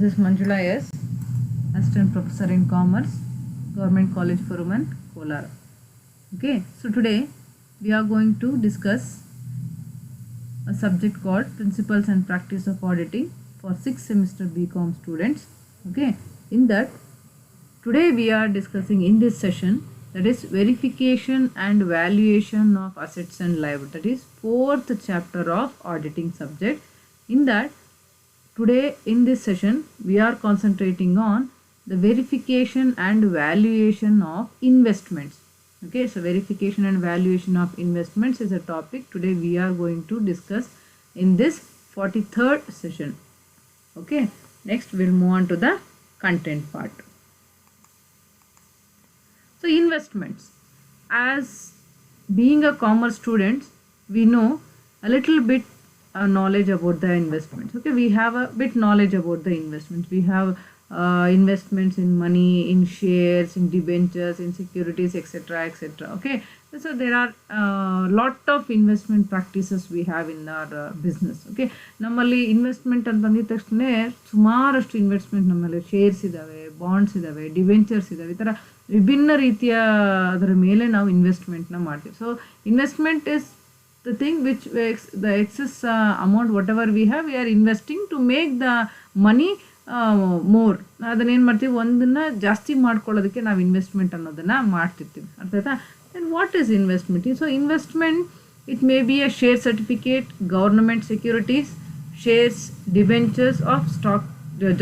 This is Manjula S, Assistant Professor in Commerce, Government College for Women, Kolar. Okay, so today we are going to discuss a subject called Principles and Practice of Auditing for 6th semester BCom students. Okay, in that today we are discussing in this session, that is verification and valuation of assets and liabilities. That is 4th chapter of auditing subject. In that today in this session we are concentrating on the verification and valuation of investments. Okay, so verification and valuation of investments is a topic today we are going to discuss in this 43rd session. Okay, next we'll move on to the content part. So investments, as being a commerce student, we know a little bit knowledge about the investments. Okay, we have a bit knowledge about the investments. We have investments in money, in shares, in debentures, in securities, etc., etc. Okay, so there are lot of investment practices we have in our business. Okay, ನಮ್ಮಲ್ಲಿ investment ಅಂತ ಬಂದಿದ ತಕ್ಷಣ ಸುಮಾರಷ್ಟು investment ನಮ್ಮಲ್ಲಿ shares ಇದ್ದಾವೆ, bonds ಇದ್ದಾವೆ, debentures ಇದ್ದಾವೆ, ಈ ಥರ ವಿಭಿನ್ನ ರೀತಿಯ ಅದರ ಮೇಲೆ ನಾವು ಇನ್ವೆಸ್ಟ್ಮೆಂಟ್ನ ಮಾಡ್ತೀವಿ. So investment is the thing which the excess amount whatever we have, we are investing to make the money more. ಅದನ್ನೇನು ಮಾಡ್ತೀವಿ, ಒಂದನ್ನು ಜಾಸ್ತಿ ಮಾಡ್ಕೊಳ್ಳೋದಕ್ಕೆ ನಾವು ಇನ್ವೆಸ್ಟ್ಮೆಂಟ್ ಅನ್ನೋದನ್ನು ಮಾಡ್ತಿರ್ತೀವಿ. ಅರ್ಥ ಆಯ್ತಾ? Then what is investment? So investment it may be a share certificate, government securities, shares, debentures of stock,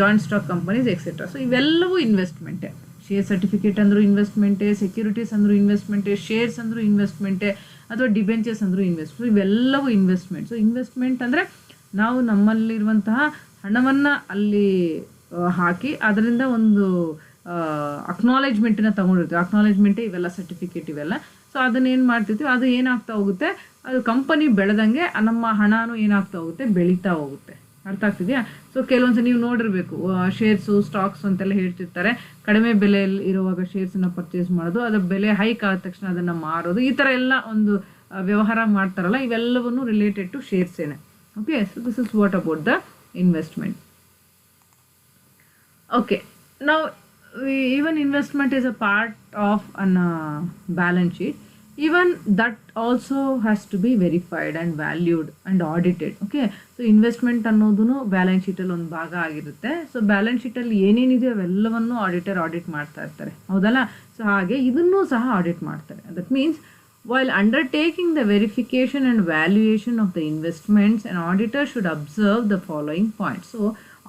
joint stock companies etcetera. So ಇವೆಲ್ಲವೂ ಇನ್ವೆಸ್ಟ್ಮೆಂಟೇ. ಶೇರ್ ಸರ್ಟಿಫಿಕೇಟ್ ಅಂದರೂ ಇನ್ವೆಸ್ಟ್ಮೆಂಟೇ, ಸೆಕ್ಯೂರಿಟೀಸ್ ಅಂದರೂ ಇನ್ವೆಸ್ಟ್ಮೆಂಟೇ, ಶೇರ್ಸ್ ಅಂದರೂ ಇನ್ವೆಸ್ಟ್ಮೆಂಟೇ, ಅಥವಾ ಡಿಬೆಂಚರ್ಸ್ ಅಂದರೂ ಇನ್ವೆಸ್ಟ್ಮೆಂಟ್. ಇವೆಲ್ಲವೂ ಇನ್ವೆಸ್ಟ್ಮೆಂಟ್. ಸೊ ಇನ್ವೆಸ್ಟ್ಮೆಂಟ್ ಅಂದರೆ ನಾವು ನಮ್ಮಲ್ಲಿರುವಂತಹ ಹಣವನ್ನು ಅಲ್ಲಿ ಹಾಕಿ ಅದರಿಂದ ಒಂದು ಅಕ್ನಾಲೇಜ್ಮೆಂಟನ್ನು ತೊಗೊಂಡಿರ್ತೀವಿ. ಅಕ್ನಾಲೇಜ್ಮೆಂಟೇ ಇವೆಲ್ಲ, ಸರ್ಟಿಫಿಕೇಟ್ ಇವೆಲ್ಲ. ಸೊ ಅದನ್ನೇನು ಮಾಡ್ತಿರ್ತೀವಿ, ಅದು ಏನಾಗ್ತಾ ಹೋಗುತ್ತೆ, ಅದು ಕಂಪನಿ ಬೆಳೆದಂಗೆ ನಮ್ಮ ಹಣನೂ ಏನಾಗ್ತಾ ಹೋಗುತ್ತೆ, ಬೆಳೀತಾ ಹೋಗುತ್ತೆ. ಅರ್ಥ ಆಗ್ತಿದೆಯಾ? ಸೊ ಕೆಲವೊಂದ್ಸಲ ನೀವು ನೋಡಿರಬೇಕು, ಶೇರ್ಸು, ಸ್ಟಾಕ್ಸ್ ಅಂತೆಲ್ಲ ಹೇಳ್ತಿರ್ತಾರೆ. ಕಡಿಮೆ ಬೆಲೆಯಲ್ಲಿ ಇರುವಾಗ ಶೇರ್ಸನ್ನು ಪರ್ಚೇಸ್ ಮಾಡೋದು, ಅದರ ಬೆಲೆ ಹೈಕ್ ಆದ ತಕ್ಷಣ ಅದನ್ನು ಮಾರೋದು, ಈ ಥರ ಎಲ್ಲ ಒಂದು ವ್ಯವಹಾರ ಮಾಡ್ತಾರಲ್ಲ, ಇವೆಲ್ಲವನ್ನೂ ರಿಲೇಟೆಡ್ ಟು ಶೇರ್ಸೇನೆ. Okay, so this is what about the investment. Okay, ನಾವು even investment is a part of an balance sheet. Even that also has to be verified and valued and audited. Okay, so investment ಅನ್ನೋದು balance ಶೀಟಲ್ಲಿ ಒಂದು ಭಾಗ ಆಗಿರುತ್ತೆ. So balance ಶೀಟಲ್ಲಿ ಏನೇನಿದೆ ಅವೆಲ್ಲವನ್ನು auditor audit ಮಾಡ್ತಾ ಇರ್ತಾರೆ, ಹೌದಲ್ಲ? ಸೊ ಹಾಗೆ ಇದನ್ನೂ ಸಹ ಆಡಿಟ್ ಮಾಡ್ತಾರೆ. That means while undertaking the verification and valuation of the investments, an auditor should observe the following points. So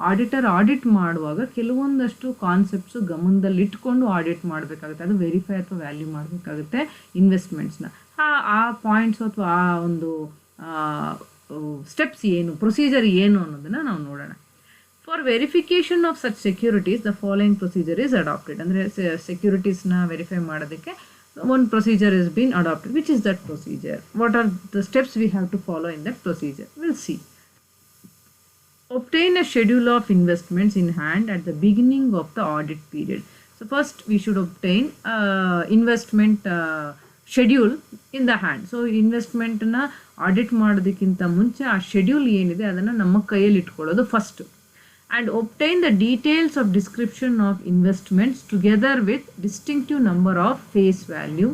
auditor audit ಮಾಡುವಾಗ ಕೆಲವೊಂದಷ್ಟು ಕಾನ್ಸೆಪ್ಟ್ಸು ಗಮನದಲ್ಲಿ ಇಟ್ಕೊಂಡು ಆಡಿಟ್ ಮಾಡಬೇಕಾಗುತ್ತೆ. ಅದು ವೆರಿಫೈ ಅಥವಾ ವ್ಯಾಲ್ಯೂ ಮಾಡಬೇಕಾಗುತ್ತೆ ಇನ್ವೆಸ್ಟ್ಮೆಂಟ್ಸ್ನ. ಆ ಪಾಯಿಂಟ್ಸು ಅಥವಾ ಆ ಒಂದು ಸ್ಟೆಪ್ಸ್ ಏನು, ಪ್ರೊಸೀಜರ್ ಏನು ಅನ್ನೋದನ್ನು ನಾವು ನೋಡೋಣ. For verification of such securities the following procedure is adopted. ಅಂದರೆ ಸೆಕ್ಯೂರಿಟೀಸ್ನ ವೆರಿಫೈ ಮಾಡೋದಕ್ಕೆ one procedure has been adopted. Which is that procedure? What are the steps we have to follow in that procedure? We'll see. Obtain a schedule of investments in hand at the beginning of the audit period. So first we should obtain investment schedule in the hand. So investment na audit ಮಾಡೋದಕ್ಕಿಂತ ಮುಂಚೆ ಆ schedule ಏನಿದೆ ಅದನ್ನು ನಮ್ಮ ಕೈಯಲ್ಲಿ ಇಟ್ಕೊಳ್ಳೋದು first. And obtain the details of description of investments together with distinctive number of face value,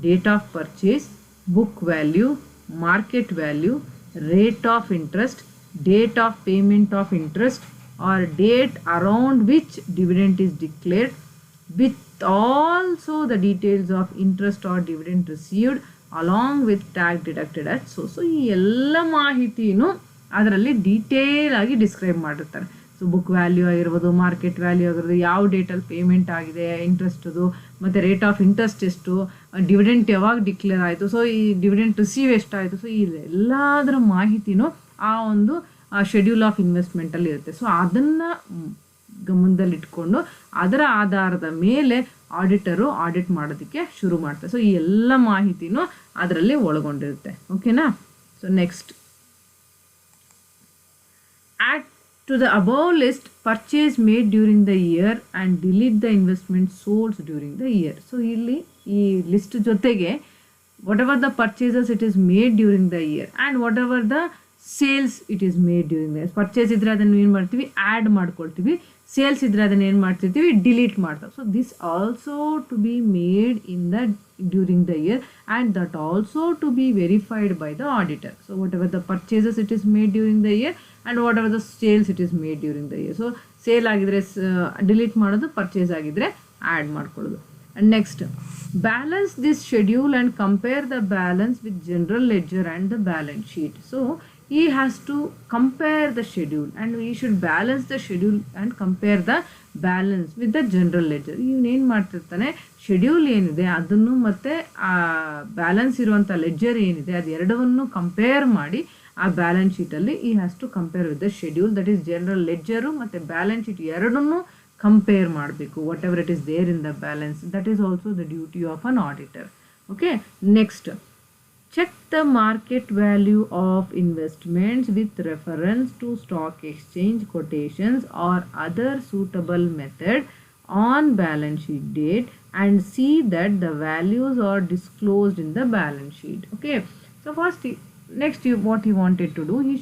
date of purchase, book value, market value, rate of interest, date of payment of interest, or date around which dividend is declared, with also the details of interest or dividend received along with tax deducted at so. So ಈ ಎಲ್ಲ ಮಾಹಿತಿನೂ ಅದರಲ್ಲಿ detail ಆಗಿ describe ಮಾಡಿರ್ತಾರೆ. So book value ಆಗಿರ್ಬೋದು, market value ಆಗಿರ್ಬೋದು, ಯಾವ ಡೇಟಲ್ಲಿ payment ಆಗಿದೆ, ಇಂಟ್ರೆಸ್ಟದು, ಮತ್ತು ರೇಟ್ ಆಫ್ ಇಂಟ್ರೆಸ್ಟ್ ಎಷ್ಟು, ಡಿವಿಡೆಂಟ್ ಯಾವಾಗ ಡಿಕ್ಲೇರ್ ಆಯಿತು, ಸೊ ಈ ಡಿವಿಡೆಂಟ್ ರಿಸೀವ್ ಎಷ್ಟಾಯಿತು, ಸೊ ಎಲ್ಲದರ ಮಾಹಿತಿನೂ ಆ ಒಂದು ಶೆಡ್ಯೂಲ್ ಆಫ್ ಇನ್ವೆಸ್ಟ್ಮೆಂಟಲ್ಲಿ ಇರುತ್ತೆ. ಸೊ ಅದನ್ನು ಗಮನದಲ್ಲಿಟ್ಕೊಂಡು ಅದರ ಆಧಾರದ ಮೇಲೆ ಆಡಿಟರು ಆಡಿಟ್ ಮಾಡೋದಕ್ಕೆ ಶುರು ಮಾಡ್ತಾರೆ. ಸೊ ಈ ಎಲ್ಲ ಮಾಹಿತಿನೂ ಅದರಲ್ಲಿ ಒಳಗೊಂಡಿರುತ್ತೆ. ಓಕೆನಾ? So next, add to the above list purchase made during the year and delete the investment sold during the year. So ಇಲ್ಲಿ ಈ ಲಿಸ್ಟ್ ಜೊತೆಗೆ whatever the purchases it is made during the year and whatever the sales it is made during the purchase ಇದ್ರೆ ಅದನ್ನು ಏನು ಮಾಡ್ತೀವಿ add ಮಾಡ್ಕೊಳ್ತೀವಿ, sales ಇದ್ರೆ ಅದನ್ನು ಏನು ಮಾಡ್ತಿರ್ತೀವಿ ಡಿಲೀಟ್ ಮಾಡ್ತೀವಿ. So this also to be made in the during the year and that also to be verified by the auditor. So whatever the purchases it is made during the year and whatever the sales it is made during the year. So sale ಆಗಿದ್ರೆ delete ಮಾಡೋದು, purchase ಆಗಿದ್ರೆ add ಮಾಡ್ಕೊಳ್ಳೋದು. And next, balance this schedule and compare the balance with general ledger and the balance sheet. So he has to compare the schedule and we should balance the schedule and compare the balance with the general ledger. ಇವನೇನು ಮಾಡ್ತಿರ್ತಾನೆ, schedule ಏನಿದೆ ಅದನ್ನು ಮತ್ತು ಆ balance ಇರುವಂಥ ledger ಏನಿದೆ ಅದು ಎರಡವನ್ನು compare ಮಾಡಿ ಆ ಬ್ಯಾಲೆನ್ಸ್ ಶೀಟಲ್ಲಿ ಈ has to compare with the schedule, that is general ledger ಮತ್ತು ಬ್ಯಾಲೆನ್ಸ್ ಶೀಟ್ ಎರಡನ್ನೂ ಕಂಪೇರ್ ಮಾಡಬೇಕು. Whatever it is there in the balance, that is also the duty of an auditor. Okay, next, check the market value of investments with reference to stock exchange quotations or other suitable method on balance sheet date and see that the values are disclosed in the balance sheet. Okay, so first next what he wanted to do, he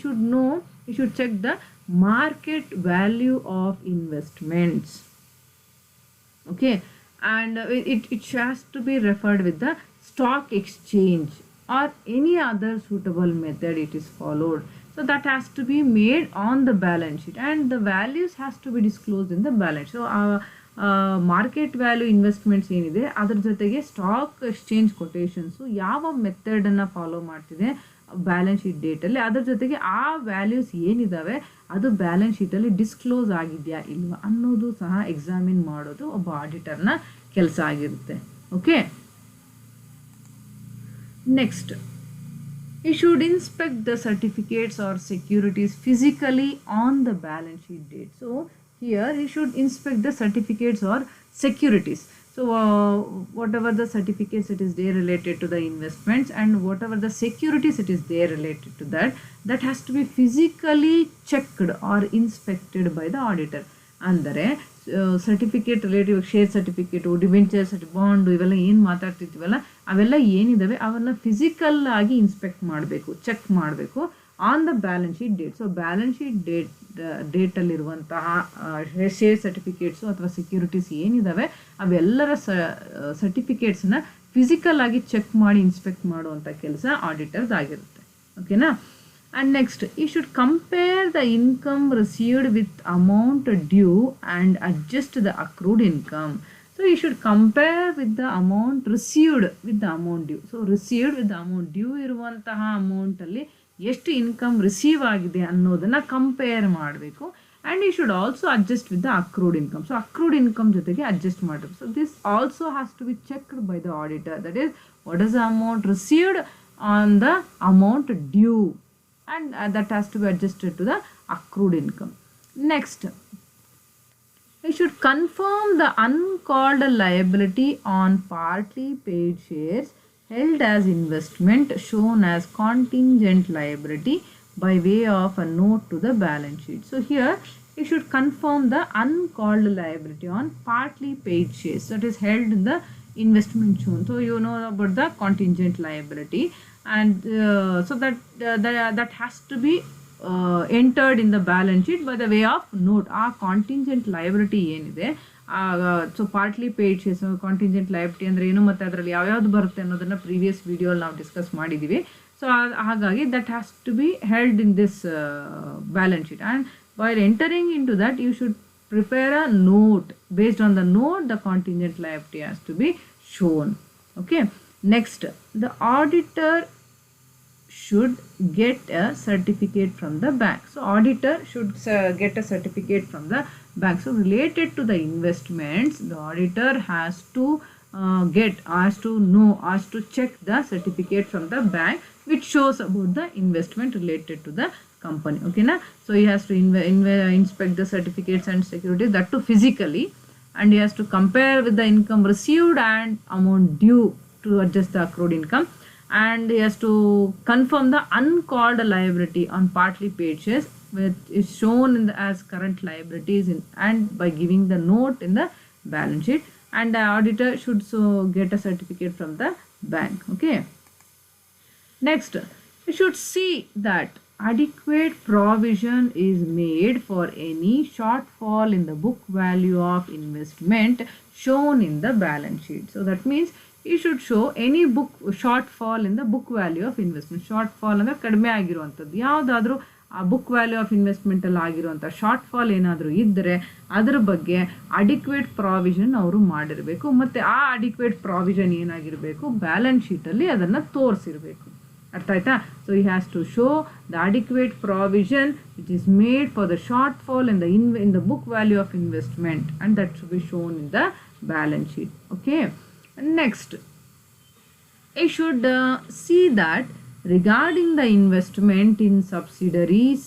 should check the market value of investments. Okay, and it has to be referred with the stock exchange or any other suitable method it is followed. So that has to be made on the balance sheet and the values has to be disclosed in the balance. So market value investments ಏನಿದೆ ಅದ್ರ ಜೊತೆಗೆ stock exchange ಕೊಟೇಶನ್ಸು ಯಾವ ಮೆಥಡನ್ನು follow ಮಾಡ್ತಿದೆ balance sheet ಡೇಟಲ್ಲಿ, ಅದ್ರ ಜೊತೆಗೆ ಆ values ಏನಿದ್ದಾವೆ ಅದು balance ಶೀಟಲ್ಲಿ disclose ಆಗಿದೆಯಾ ಇಲ್ವಾ ಅನ್ನೋದು ಸಹ ಎಕ್ಸಾಮಿನ್ ಮಾಡೋದು ಒಬ್ಬ ಆಡಿಟರ್ನ ಕೆಲಸ ಆಗಿರುತ್ತೆ. Okay, next, he should inspect the certificates or securities physically on the balance sheet date. So here he should inspect the certificates or securities. So whatever the certificates it is there related to the investments and whatever the securities it is there related to that has to be physically checked or inspected by the auditor. ಅಂದರೆ certificate relative share certificate, debentures, bond ಇವೆಲ್ಲ ಏನು ಮಾತಾಡ್ತಿರ್ತೀವಲ್ಲ ಅವೆಲ್ಲ ಏನಿದ್ದಾವೆ ಅವೆಲ್ಲ physical ಆಗಿ inspect ಮಾಡಬೇಕು, check ಮಾಡಬೇಕು on the balance sheet date. So balance sheet ಡೇಟಲ್ಲಿರುವಂತಹ share certificates ಅಥವಾ ಸೆಕ್ಯೂರಿಟೀಸ್ ಏನಿದ್ದಾವೆ ಅವೆಲ್ಲರ ಸರ್ಟಿಫಿಕೇಟ್ಸನ್ನ ಫಿಸಿಕಲ್ ಆಗಿ ಚೆಕ್ ಮಾಡಿ ಇನ್ಸ್ಪೆಕ್ಟ್ ಮಾಡುವಂಥ ಕೆಲಸ ಆಡಿಟರ್ದಾಗಿರುತ್ತೆ. ಓಕೆನಾ? And next, you should compare the income received with amount due and adjust the accrued income. So you should compare with the amount received with the amount due. So received with the amount due ಇರುವಂತಹ ಅಮೌಂಟಲ್ಲಿ ಎಷ್ಟು income receive ಆಗಿದೆ ಅನ್ನೋದನ್ನು compare ಮಾಡಬೇಕು. And you should also adjust with the accrued income. So accrued income ಜೊತೆಗೆ adjust ಮಾಡಬೇಕು. So this also has to be checked by the auditor. That is what is the amount received on the amount due and that has to be adjusted to the accrued income. Next, you should confirm the uncalled liability on partly paid shares held as investment shown as contingent liability by way of a note to the balance sheet. So here you should confirm the uncalled liability on partly paid shares that is held in the investment shown. So you know about the contingent liability and so that has to be entered in the balance sheet by the way of note. ಆ contingent liability ಏನಿದೆ, so partly paid shares contingent liability ಅಂದರೆ ಏನು ಮತ್ತು ಅದರಲ್ಲಿ ಯಾವ್ಯಾವುದು ಬರುತ್ತೆ ಅನ್ನೋದನ್ನು previous ವಿಡಿಯೋಲ್ಲಿ ನಾವು ಡಿಸ್ಕಸ್ ಮಾಡಿದ್ದೀವಿ. ಸೊ ಹಾಗಾಗಿ that has to be held in this balance sheet and while entering into that you should prepare a note. Based on the note, the contingent liability has to be shown. Okay. Next, the auditor should get a certificate from the bank. So auditor should get a certificate from the bank. So related to the investments, the auditor has to check the certificate from the bank which shows about the investment related to the company. Okay na? So he has to inspect the certificates and securities, that too physically, and he has to compare with the income received and amount due to adjust the accrued income, and he has to confirm the uncalled liability on partly paid shares which is shown in the, as current liabilities and by giving the note in the balance sheet, and the auditor should so get a certificate from the bank. Okay. Next, you should see that adequate provision is made for any shortfall in the book value of investment shown in the balance sheet. So that means you should show any book shortfall in the book value of investment. Shortfall ಅಂದರೆ ಕಡಿಮೆ ಆಗಿರುವಂಥದ್ದು ಯಾವುದಾದ್ರೂ ಆ book value of ಇನ್ವೆಸ್ಟ್ಮೆಂಟಲ್ಲಿ ಆಗಿರುವಂಥ ಶಾರ್ಟ್ಫಾಲ್ ಏನಾದರೂ ಇದ್ದರೆ ಅದರ ಬಗ್ಗೆ ಅಡಿಕ್ವೇಟ್ ಪ್ರಾವಿಷನ್ ಅವರು ಮಾಡಿರಬೇಕು. ಮತ್ತು ಆ ಅಡಿಕ್ವೇಟ್ ಪ್ರಾವಿಷನ್ ಏನಾಗಿರಬೇಕು, ಬ್ಯಾಲೆನ್ಸ್ ಶೀಟಲ್ಲಿ ಅದನ್ನು ತೋರಿಸಿರಬೇಕು. ಅರ್ಥ ಆಯ್ತಾ? So he has to show the adequate provision which is made for the shortfall in the book value of investment, and that should be shown in the balance sheet. Okay, next I should see that regarding the investment in subsidiaries,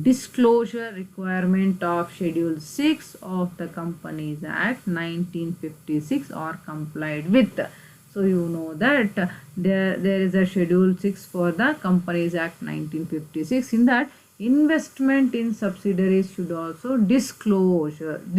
disclosure requirement of Schedule 6 of the Companies Act 1956 are complied with. So you know that there is a Schedule 6 for the Companies Act 1956. In that, investment in subsidiaries should also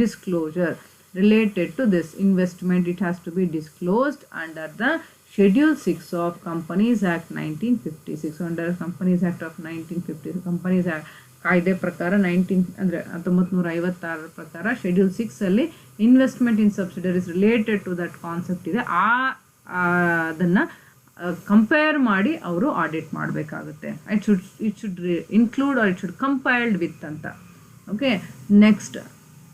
disclosure related to this investment. It has to be disclosed under the Schedule 6 of Companies Act 1956. Under Companies Act of 1956, Companies Act ಕಾಯ್ದೆ ಪ್ರಕಾರ 1956 ಪ್ರಕಾರ schedule 6 ಅಲ್ಲಿ investment in subsidiaries related to that concept ಇದೆ. ಅದನ್ನು compare ಮಾಡಿ ಅವರು audit ಮಾಡಬೇಕಾಗುತ್ತೆ. It should include or it should compiled with ಅಂತ. Okay, next,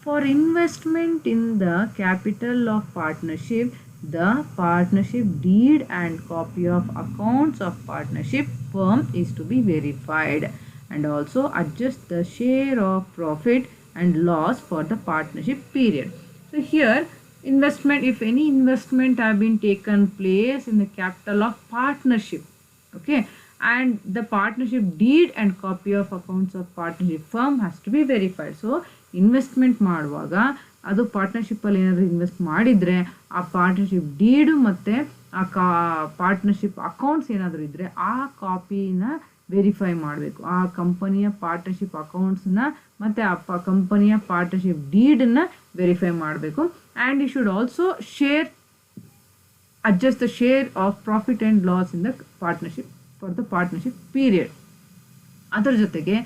for investment in the capital of partnership, the partnership deed and copy of accounts of partnership firm is to be verified, and also adjust the share of profit and loss for the partnership period. So here investment, if any investment have been taken place in the capital of partnership, okay, and the partnership deed and copy of accounts of partnership firm has to be verified. So investment ಮಾಡುವಾಗ ಅದು ಪಾರ್ಟ್ನರ್ಶಿಪ್ಪಲ್ಲಿ ಏನಾದರೂ invest ಮಾಡಿದರೆ ಆ partnership deed ಮತ್ತು ಆ partnership accounts ಏನಾದರೂ ಇದ್ದರೆ ಆ ಕಾಪಿನ ವೆರಿಫೈ ಮಾಡಬೇಕು. ಆ ಕಂಪನಿಯ ಪಾರ್ಟ್ನರ್ಶಿಪ್ ಅಕೌಂಟ್ಸ್ನ ಮತ್ತು ಆ ಕಂಪನಿಯ ಪಾರ್ಟ್ನರ್ಶಿಪ್ ಡೀಡನ್ನು ವೆರಿಫೈ ಮಾಡಬೇಕು. And you should also adjust the share of profit and loss in the partnership for the partnership period. ಅದರ ಜೊತೆಗೆ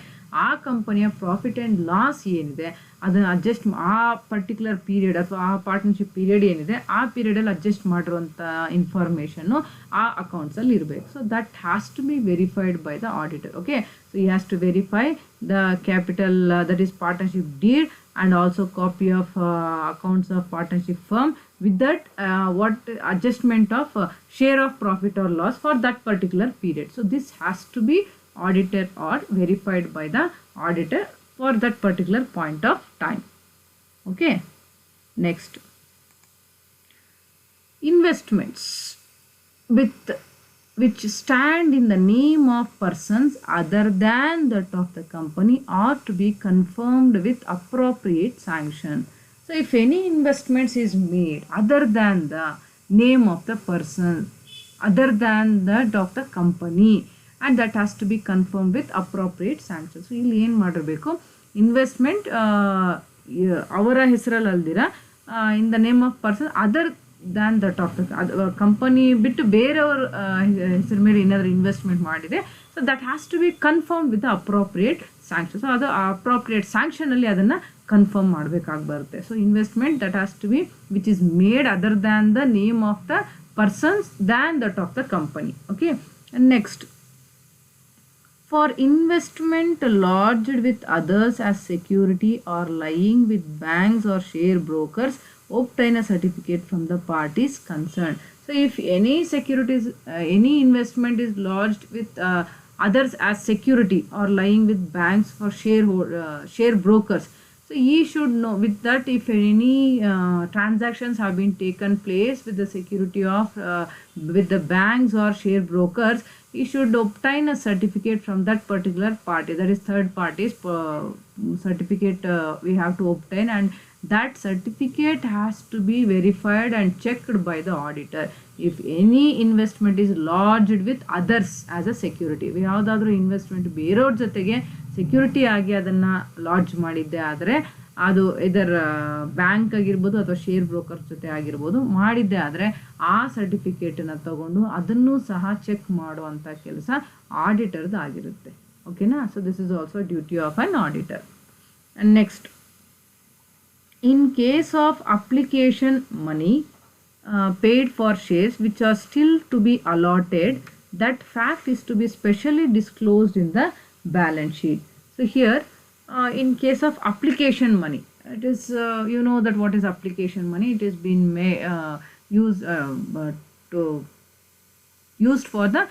ಆ ಕಂಪನಿಯ ಪ್ರಾಫಿಟ್ ಆ್ಯಂಡ್ ಲಾಸ್ ಏನಿದೆ ಅದನ್ನು ಅಡ್ಜಸ್ಟ್ ಆ ಪರ್ಟಿಕ್ಯುಲರ್ ಪೀರಿಯಡ್ ಅಥವಾ ಆ ಪಾರ್ಟ್ನರ್ಶಿಪ್ ಪೀರಿಯಡ್ ಏನಿದೆ ಆ ಪೀರಿಯಡಲ್ಲಿ ಅಡ್ಜಸ್ಟ್ ಮಾಡಿರುವಂಥ ಇನ್ಫಾರ್ಮೇಷನ್ನು ಆ ಅಕೌಂಟ್ಸಲ್ಲಿ ಇರಬೇಕು. So that has to be verified by the auditor. Okay, so ಈ has to verify the capital that is partnership deed and also copy of accounts of partnership firm with that what adjustment of share of profit or loss for that particular period. So this has to be audited or verified by the auditor for that particular point of time. Okay, next, investments which stand in the name of persons other than that of the company are to be confirmed with appropriate sanction. So if any investments is made other than the name of the person, other than that of the company, and that has to be confirmed with appropriate sanction. So ಇಲ್ಲಿ ಏನು ಮಾಡಿರಬೇಕು, investment ಅವರ ಹೆಸರಲ್ಲಿ ಅಲ್ದಿರ in the name of person other than that of the company ಬಿಟ್ಟು ಬೇರೆಯವ್ರ ಹೆಸರು ಮೇಲೆ ಏನಾದರೂ ಇನ್ವೆಸ್ಟ್ಮೆಂಟ್ ಮಾಡಿದೆ. So that has to be confirm with the appropriate sanction. So ಅದು ಅಪ್ರೋಪ್ರಿಯೇಟ್ ಸ್ಯಾಂಕ್ಷನಲ್ಲಿ ಅದನ್ನು ಕನ್ಫರ್ಮ್ ಮಾಡಬೇಕಾಗಿ ಬರುತ್ತೆ. So investment that has to be which is made other than the name of the persons than that of the company. Okay, next, for investment lodged with others as security or lying with banks or share brokers, obtain a certificate from the parties concerned. So if any securities, any investment is lodged with others as security or lying with banks for share brokers, so ye should know with that if any transactions have been taken place with the security of with the banks or share brokers, you should obtain a certificate from that particular party, that is third party's certificate we have to obtain, and that certificate has to be verified and checked by the auditor. If any investment is lodged with others as a security, ಯಾವುದಾದ್ರೂ investment ಬೇರೆಯವ್ರ ಜೊತೆಗೆ security ಆಗಿ ಅದನ್ನು lodge ಮಾಡಿದ್ದೆ ಆದರೆ ಅದು ಇದರ bank ಆಗಿರ್ಬೋದು ಅಥವಾ ಶೇರ್ ಬ್ರೋಕರ್ ಜೊತೆ ಆಗಿರ್ಬೋದು ಮಾಡಿದ್ದೆ ಆದರೆ ಆ ಸರ್ಟಿಫಿಕೇಟನ್ನು ತಗೊಂಡು ಅದನ್ನು ಸಹ ಚೆಕ್ ಮಾಡುವಂಥ ಕೆಲಸ ಆಡಿಟರ್ದು ಆಗಿರುತ್ತೆ. Okay, na? So this is also a duty of an auditor. And next, in case of application money paid for shares which are still to be allotted, that fact is to be specially disclosed in the balance sheet. So here, in case of application money, it is you know that what is application money. It is been used to used for the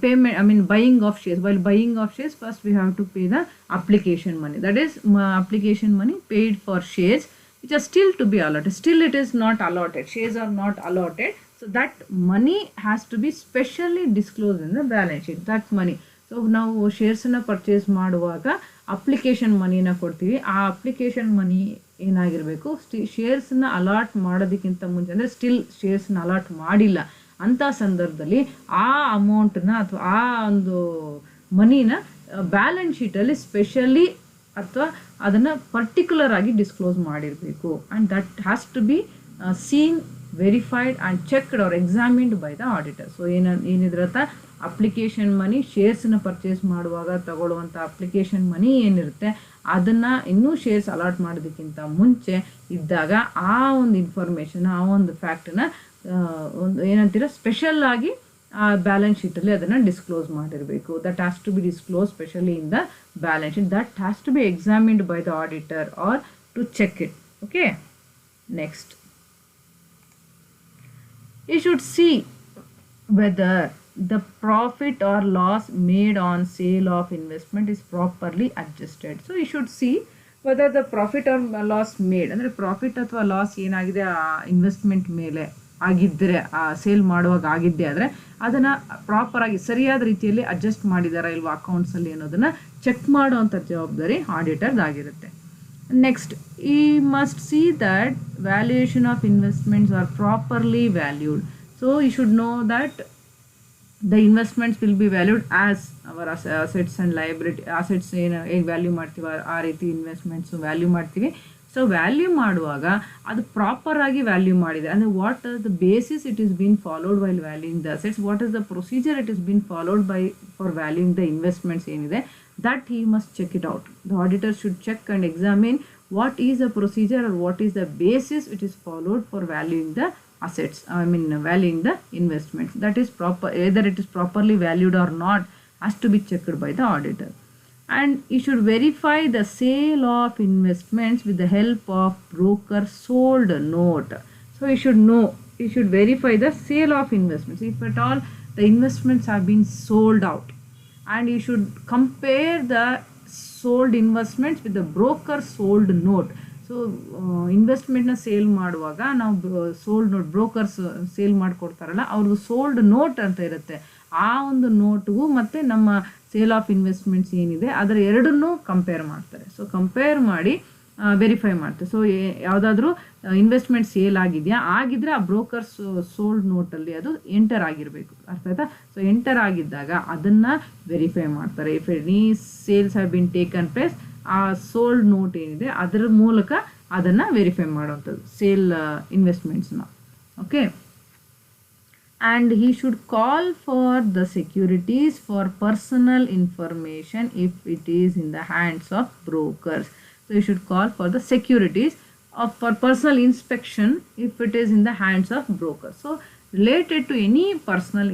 payment, I mean buying of shares. While buying of shares, first we have to pay the application money. That is application money paid for shares which are still to be allotted. Still it is not allotted. Shares are not allotted. So that money has to be specially disclosed in the balance sheet. That money. So ನಾವು ಶೇರ್ಸನ್ನು purchase ಮಾಡುವಾಗ application ಮನಿನ ಕೊಡ್ತೀವಿ. ಆ application money ಏನಾಗಿರಬೇಕು, ಶೇರ್ಸನ್ನ allot ಮಾಡೋದಕ್ಕಿಂತ ಮುಂಚೆ, ಅಂದರೆ still ಶೇರ್ಸ್ನ allot ಮಾಡಿಲ್ಲ ಅಂಥ ಸಂದರ್ಭದಲ್ಲಿ ಆ ಅಮೌಂಟನ್ನ ಅಥವಾ ಆ ಒಂದು ಮನಿನ ಬ್ಯಾಲೆನ್ಸ್ ಶೀಟಲ್ಲಿ ಸ್ಪೆಷಲಿ ಅಥವಾ ಅದನ್ನು ಪರ್ಟಿಕ್ಯುಲರ್ ಆಗಿ ಡಿಸ್ಕ್ಲೋಸ್ ಮಾಡಿರಬೇಕು. And that has to be seen, verified and checked or examined by the auditor. So ಏನಿದ್ರತ್ತ ಅಪ್ಲಿಕೇಶನ್ ಮನಿ, ಶೇರ್ಸನ್ನ ಪರ್ಚೇಸ್ ಮಾಡುವಾಗ ತಗೊಳ್ಳುವಂಥ ಅಪ್ಲಿಕೇಶನ್ ಮನಿ ಏನಿರುತ್ತೆ ಅದನ್ನು ಇನ್ನೂ ಶೇರ್ಸ್ ಅಲಾಟ್ ಮಾಡೋದಕ್ಕಿಂತ ಮುಂಚೆ ಇದ್ದಾಗ ಆ ಒಂದು ಇನ್ಫಾರ್ಮೇಷನ್, ಆ ಒಂದು ಫ್ಯಾಕ್ಟನ್ನ ಒಂದು ಏನಂತೀರ ಸ್ಪೆಷಲ್ ಆಗಿ ಆ ಬ್ಯಾಲೆನ್ಸ್ ಶೀಟಲ್ಲಿ ಅದನ್ನು ಡಿಸ್ಕ್ಲೋಸ್ ಮಾಡಿರಬೇಕು. That has to be disclose specially in the balance sheet. That has to be examined by the auditor or to check it. Okay, next, you should see whether the profit or loss made on sale of investment is properly adjusted. So you should see whether the profit or loss made, ಅಂದರೆ profit ಅಥವಾ loss ಏನಾಗಿದೆ ಆ investment ಮೇಲೆ ಆಗಿದ್ದರೆ, ಆ sale ಮಾಡುವಾಗ ಆಗಿದ್ದೆ ಆದರೆ ಅದನ್ನು ಪ್ರಾಪರಾಗಿ ಸರಿಯಾದ ರೀತಿಯಲ್ಲಿ ಅಡ್ಜಸ್ಟ್ ಮಾಡಿದಾರಾ ಇಲ್ವಾ ಅಕೌಂಟ್ಸಲ್ಲಿ ಅನ್ನೋದನ್ನು ಚೆಕ್ ಮಾಡುವಂಥ ಜವಾಬ್ದಾರಿ ಆಡಿಟರ್ದಾಗಿರುತ್ತೆ. Next, you must see that valuation of investments are properly valued. So you should know that the investments will be valued as our assets and liability. Assets ಏನು ವ್ಯಾಲ್ಯೂ ಮಾಡ್ತೀವಿ ಆ ರೀತಿ ಇನ್ವೆಸ್ಟ್ಮೆಂಟ್ಸು ವ್ಯಾಲ್ಯೂ ಮಾಡ್ತೀವಿ. So value ಮಾಡುವಾಗ ಅದು ಪ್ರಾಪರಾಗಿ value ಮಾಡಿದೆ ಅಂದರೆ what are the basis it is been followed while valuing the assets, what is the procedure it is been followed by for valuing the investments ಏನಿದೆ, that he must check it out. The auditor should check and examine what is the procedure or what is the basis it is followed for valuing the assets, valuing the investments. That is proper, either it is properly valued or not has to be checked by the auditor. And you should verify the sale of investments with the help of broker sold note. So you should know, you should verify the sale of investments. If at all the investments have been sold out, and you should compare the sold investments with the broker sold note. So ಇನ್ವೆಸ್ಟ್ಮೆಂಟ್ನ sale ಮಾಡುವಾಗ ನಾವು sold note, brokers sale ಮಾಡಿಕೊಡ್ತಾರಲ್ಲ ಅವ್ರದ್ದು sold note ಅಂತ ಇರುತ್ತೆ. ಆ ಒಂದು ನೋಟ್ಗೂ ಮತ್ತು ನಮ್ಮ ಸೇಲ್ ಆಫ್ ಇನ್ವೆಸ್ಟ್ಮೆಂಟ್ಸ್ ಏನಿದೆ ಅದರ ಎರಡನ್ನೂ ಕಂಪೇರ್ ಮಾಡ್ತಾರೆ. ಸೊ ಕಂಪೇರ್ ಮಾಡಿ ವೆರಿಫೈ ಮಾಡ್ತಾರೆ. ಸೊ ಯಾವುದಾದ್ರೂ ಇನ್ವೆಸ್ಟ್ಮೆಂಟ್ ಸೇಲ್ ಆಗಿದ್ದರೆ ಆ ಬ್ರೋಕರ್ಸ್ ಸೋಲ್ಡ್ ನೋಟಲ್ಲಿ ಅದು ಎಂಟರ್ ಆಗಿರಬೇಕು. ಅರ್ಥ ಆಯ್ತಾ? ಸೊ ಎಂಟರ್ ಆಗಿದ್ದಾಗ ಅದನ್ನು ವೆರಿಫೈ ಮಾಡ್ತಾರೆ. If any sales have been taken place, ಆ ಸೋಲ್ಡ್ ನೋಟ್ ಏನಿದೆ ಅದರ ಮೂಲಕ ಅದನ್ನು ವೆರಿಫೈ ಮಾಡುವಂಥದ್ದು ಸೇಲ್ ಇನ್ವೆಸ್ಟ್ಮೆಂಟ್ಸ್ನ. Okay, and he should call for the securities for personal information if it is in the hands of brokers. So you should call for the securities for personal inspection if it is in the hands of brokers. So related to any personal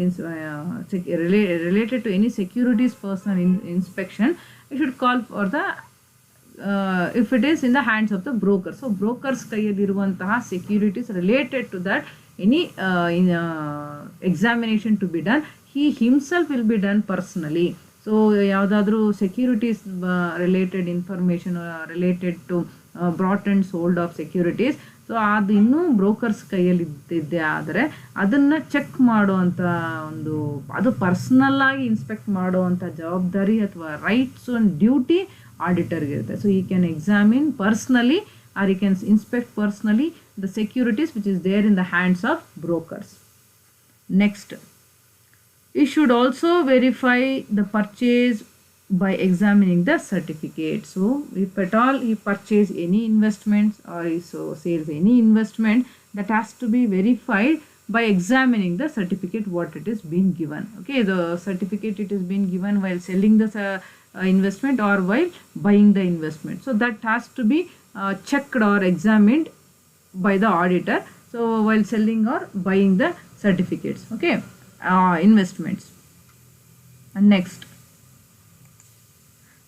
related to any securities personal inspection, you should call for the if it is in the hands of the broker. So brokers ಕೈಯಲ್ಲಿರುವಂತಹ securities related to that any examination to be done, he himself will be done personally. So ಯಾವುದಾದ್ರೂ securities related information related to brought and sold of securities, so ಅದು ಇನ್ನೂ brokers ಕೈಯಲ್ಲಿ ಇದ್ದಿದ್ದೆ ಆದರೆ ಅದನ್ನು check ಮಾಡುವಂಥ ಒಂದು, ಅದು ಪರ್ಸ್ನಲ್ಲಾಗಿ ಇನ್ಸ್ಪೆಕ್ಟ್ ಮಾಡುವಂಥ ಜವಾಬ್ದಾರಿ ಅಥವಾ ರೈಟ್ಸ್ ಆ್ಯಂಡ್ ಡ್ಯೂಟಿ ಆಡಿಟರ್ಗೆ ಇರುತ್ತೆ. ಸೊ ಈ ಕ್ಯಾನ್ ಎಕ್ಸಾಮಿನ್ ಪರ್ಸ್ನಲಿ ಆರ್ ಈ can inspect personally the securities which is there in the hands of brokers. Next, you should also verify the purchase by examining the certificate. So if at all he purchase any investments or he sales any investment, that has to be verified by examining the certificate what it is being given. Okay, the certificate it is being given while selling the investment or while buying the investment. So that has to be checked or examined by the auditor. So while selling or buying the certificates, okay, investments. And next,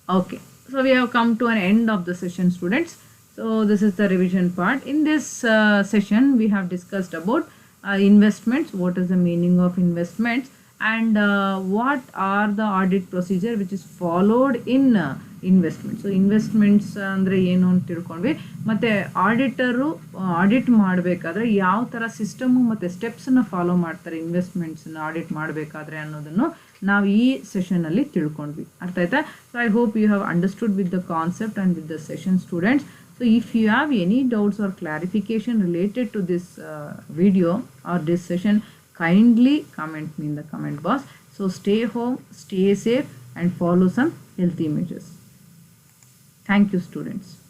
okay, so we have come to an end of the session, students. So this is the revision part. In this session we have discussed about investments, what is the meaning of investments, and what are the audit procedure which is followed in investment. So investments ಅಂದರೆ ಏನು ಅಂತ ತಿಳ್ಕೊಂಡ್ವಿ, ಮತ್ತು auditor audit ಮಾಡಬೇಕಾದ್ರೆ ಯಾವ ಥರ system ಮತ್ತು ಸ್ಟೆಪ್ಸನ್ನು follow ಮಾಡ್ತಾರೆ ಇನ್ವೆಸ್ಟ್ಮೆಂಟ್ಸನ್ನ ಆಡಿಟ್ ಮಾಡಬೇಕಾದ್ರೆ ಅನ್ನೋದನ್ನು ನಾವು ಈ ಸೆಷನಲ್ಲಿ ತಿಳ್ಕೊಂಡ್ವಿ. ಅರ್ಥ ಆಯ್ತಾ? So I hope you have understood with the concept and with the session, students. So if you have any doubts or clarification related to this video or this session, kindly comment me in the comment box. So stay home, stay safe, and follow some healthy measures. Thank you, students.